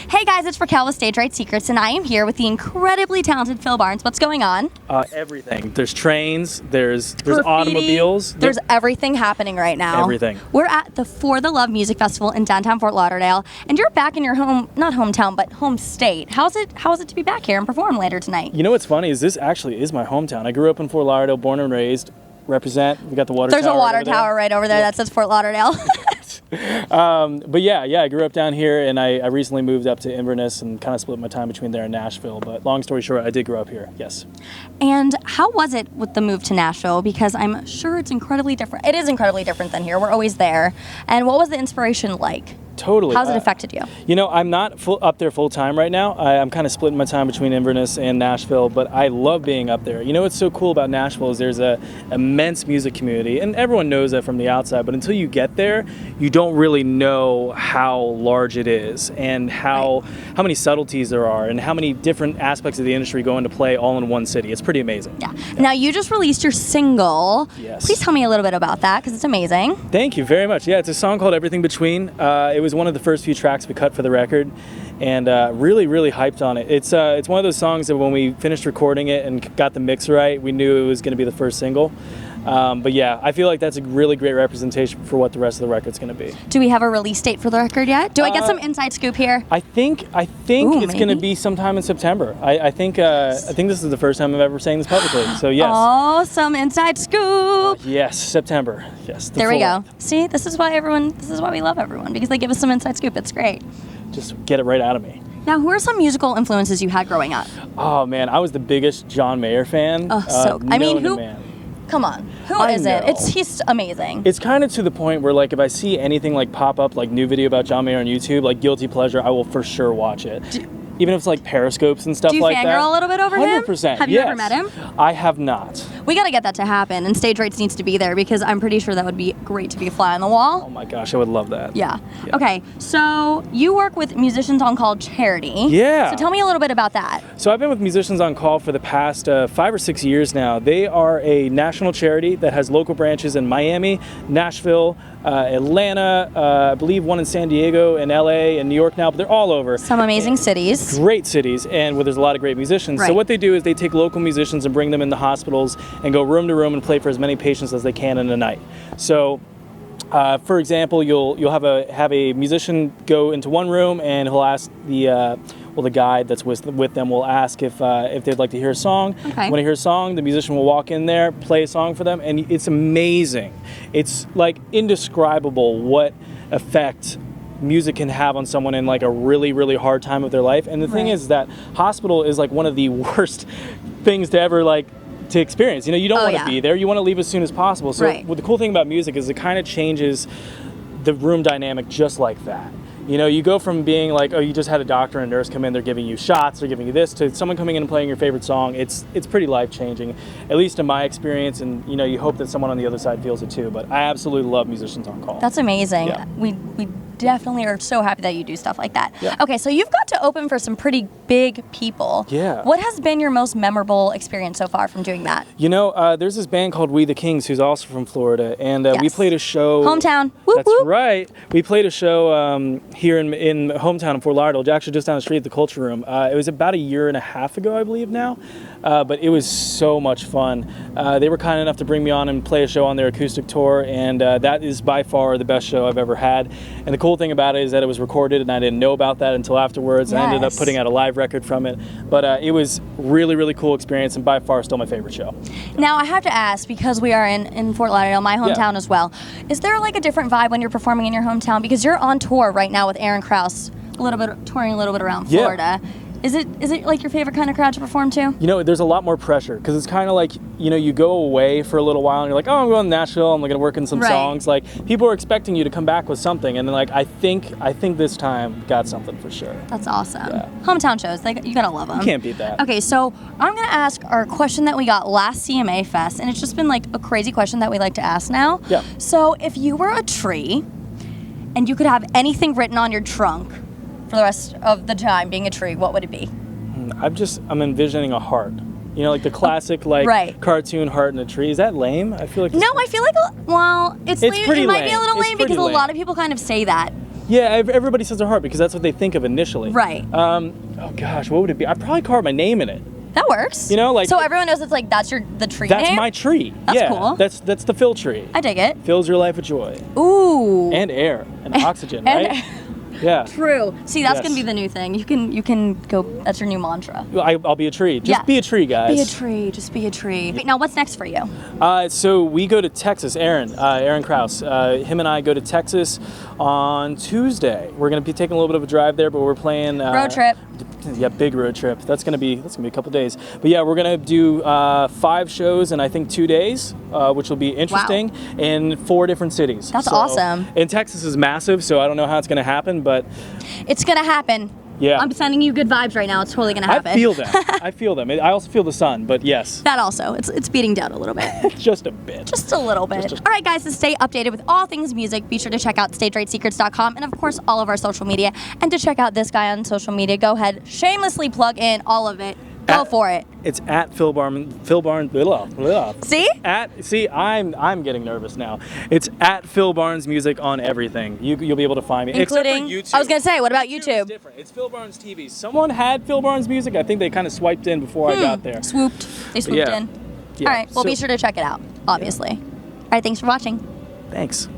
Hey guys, it's Raquel with Stage Right Secrets, and I am here with the incredibly talented Phil Barnes. What's going on? Everything. There's trains, there's Graffiti, automobiles. There's everything happening right now. Everything. We're at the For the Love Music Festival in downtown Fort Lauderdale, and you're back in your not hometown, but home state. How is it to be back here and perform later tonight? You know what's funny is this actually is my hometown. I grew up in Fort Lauderdale, born and raised. Represent. We got the water tower. There's a water tower right over there that says Fort Lauderdale. But yeah, I grew up down here, and I recently moved up to Inverness and kind of split my time between there and Nashville. But long story short, I did grow up here, yes. And how was it with the move to Nashville? Because I'm sure it's incredibly different. It is incredibly different than here. We're always there. And what was the inspiration like? Totally. How's it affected you? You know, I'm not up there full time right now. I'm kind of splitting my time between Inverness and Nashville, but I love being up there. You know what's so cool about Nashville is there's a immense music community, and everyone knows that from the outside, but until you get there, you don't really know how large it is and how many subtleties there are and how many different aspects of the industry go into play all in one city. It's pretty amazing. Yeah. Now, you just released your single. Yes. Please tell me a little bit about that, because it's amazing. Thank you very much. Yeah, it's a song called Everything Between. It was one of the first few tracks we cut for the record, and really hyped on it. It's one of those songs that when we finished recording it and got the mix right, we knew it was going to be the first single. But yeah, I feel like that's a really great representation for what the rest of the record's going to be. Do we have a release date for the record yet? Do I get some inside scoop here? I think it's going to be sometime in September. I think this is the first time I've ever sang this publicly. So yes. Oh, some inside scoop. Yes, September. Yes. There we go. See, this is why we love everyone, because they give us some inside scoop. It's great. Just get it right out of me. Now, who are some musical influences you had growing up? Oh man, I was the biggest John Mayer fan. Man. Come on, who is it? He's amazing. It's kind of to the point where, like, if I see anything like pop up, like new video about John Mayer on YouTube, like guilty pleasure, I will for sure watch it. Even if it's like periscopes and stuff like that. Do you fangirl a little bit over him? 100%. Have you ever met him? I have not. We got to get that to happen, and Stage Rights needs to be there, because I'm pretty sure that would be great to be a fly on the wall. Oh my gosh, I would love that. Yeah. Okay, so you work with Musicians on Call charity. Yeah. So tell me a little bit about that. So I've been with Musicians on Call for the past 5 or 6 years now. They are a national charity that has local branches in Miami, Nashville, Atlanta, I believe one in San Diego, and LA, and New York now, but they're all over. Some amazing cities. Great cities, and where there's a lot of great musicians. Right. So what they do is they take local musicians and bring them into hospitals and go room to room and play for as many patients as they can in a night. So for example, you'll have a musician go into one room, and he'll ask the guide that's with them will ask if they'd like to hear a song. Okay. When they hear a song, the musician will walk in there, play a song for them, and it's amazing. It's like indescribable what effect music can have on someone in like a really hard time of their life. And the thing is that hospital is like one of the worst things to ever to experience. You know, you don't want to be there. You want to leave as soon as possible. So what the cool thing about music is it kind of changes the room dynamic just like that. You know, you go from being like, oh, you just had a doctor and a nurse come in, they're giving you shots, they're giving you this, to someone coming in and playing your favorite song. It's pretty life-changing, at least in my experience, and you know, you hope that someone on the other side feels it too. But I absolutely love Musicians on Call. That's amazing. Yeah. We definitely are so happy that you do stuff like that. Yeah. Okay, so you've got to open for some pretty big people. Yeah. What has been your most memorable experience so far from doing that? You know, there's this band called We the Kings who's also from Florida, and we played a show. Hometown. Whoop, That's whoop. right. We played a show here in hometown in Fort Lauderdale, actually just down the street at the Culture Room. It was about a year and a half ago, I believe now, but it was so much fun. They were kind enough to bring me on and play a show on their acoustic tour, and that is by far the best show I've ever had. And the cool thing about it is that it was recorded, and I didn't know about that until afterwards. Yes. I ended up putting out a live record from it, but it was really cool experience, and by far still my favorite show. Now, I have to ask, because we are in Fort Lauderdale, my hometown as well, is there like a different vibe when you're performing in your hometown? Because you're on tour right now with Aaron Krause, touring a little bit around Florida. Is it like your favorite kind of crowd to perform to? You know, there's a lot more pressure, because it's kind of like, you know, you go away for a little while and you're like, oh, I'm going to Nashville, I'm going to work in some songs. Like, people are expecting you to come back with something, and then like I think this time got something for sure. That's awesome. Yeah. Hometown shows, you gotta love them. You can't beat that. Okay, so I'm gonna ask our question that we got last CMA Fest, and it's just been like a crazy question that we like to ask now. Yeah. So if you were a tree and you could have anything written on your trunk for the rest of the time being a tree, what would it be? I'm envisioning a heart. You know, like the classic cartoon heart in a tree. Is that lame? I feel like no. I feel like it's lame. pretty it might be a lame. little It's lame because pretty a lot of people kind of say that. Yeah, everybody says their heart because that's what they think of initially. Right. Oh gosh, what would it be? I'd probably carve my name in it. That works. You know, like so everyone knows it's like the tree that's name? my tree. That's yeah, cool. That's the Phil tree. I dig it. Fills your life with joy. Ooh. And air and oxygen, right? Yeah. True. See, that's Yes. gonna be the new thing. You can go. That's your new mantra. I'll be a tree. Just be a tree, guys. Be a tree. Just be a tree. Wait, now, what's next for you? So we go to Texas. Aaron Krause. Him and I go to Texas on Tuesday. We're gonna be taking a little bit of a drive there, but we're playing Road trip. Yeah, big road trip. That's gonna be a couple days. But yeah, we're gonna do 5 shows in I think 2 days, which will be interesting in 4 different cities. That's awesome. And Texas is massive, so I don't know how it's gonna happen, but It's gonna happen. yeah, I'm sending you good vibes right now. It's totally gonna happen. I feel them. I feel them. I also feel the sun, but yes, That also. It's beating down a little bit. just a bit. Just a little bit. All right, guys, to stay updated with all things music, be sure to check out StageRightSecrets.com and, of course, all of our social media. And to check out this guy on social media, go ahead, shamelessly plug in all of it. Go for it. It's at Phil Barnes. See? See, I'm getting nervous now. It's at Phil Barnes Music on everything. You'll be able to find me. Including, Except for YouTube. I was going to say, what about YouTube is YouTube? different. It's Phil Barnes TV. Someone had Phil Barnes Music. I think they kind of swiped in before I got there. Swooped. They swooped Yeah. in. Yeah. All right, well, So- be sure to check it out, obviously. All right, thanks for watching. Thanks.